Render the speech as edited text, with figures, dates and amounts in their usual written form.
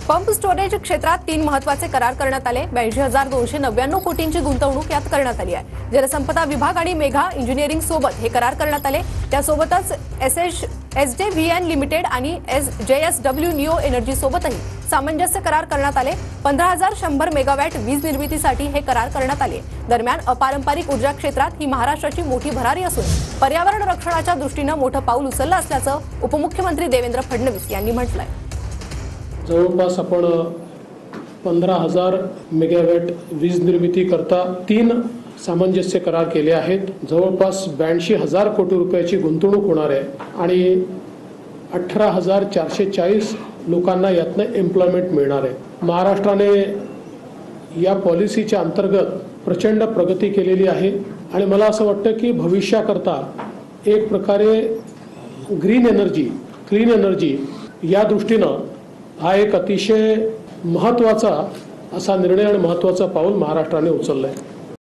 Pump storage क्षेत्रात 3 महत्त्वाचे करार करण्यात आले। 82,299 कोटींची गुंतवणूक यात करण्यात आली आहे। जलसंपदा विभाग आणि मेघा इंजिनिअरिंग सोबत हे करार करण्यात आले। त्यासोबतच एसजेव्हीएन लिमिटेड आणि JSW निओ एनर्जी सोबतही सामंजस्य करार करण्यात आले। 15,100 मेगावॅट वीज निर्मितीसाठी हे करार करण्यात आले। दरम्यान अपारंपरिक ऊर्जा क्षेत्रात ही महाराष्ट्राची मोठी भरारी असून पर्यावरण रक्षणाच्या दृष्टीने मोठं पाऊल उचललं असल्याचं उपमुख्यमंत्री देवेंद्र फडणवीस यांनी म्हटलंय। जवळपास आपण 15,000 मेगावॅट वीज निर्मिती करता 3 सामंजस्य करार केले आहेत। जवळपास 82,000 कोटी रुपयाची गुंतवणूक होणार आहे आणि 18,440 लोकांना यातनं एम्प्लॉयमेंट मिळणार आहे। महाराष्ट्राने या पॉलिसीच्या अंतर्गत प्रचंड प्रगती केलेली आहे आणि मला असं वाटतं की भविष्याकरता एक प्रकारे ग्रीन एनर्जी, क्लीन एनर्जी या दृष्टीनं हा एक अतिशय महत्त्वाचा असा निर्णय आणि महत्त्वाचा पाऊल महाराष्ट्राने उचलला आहे।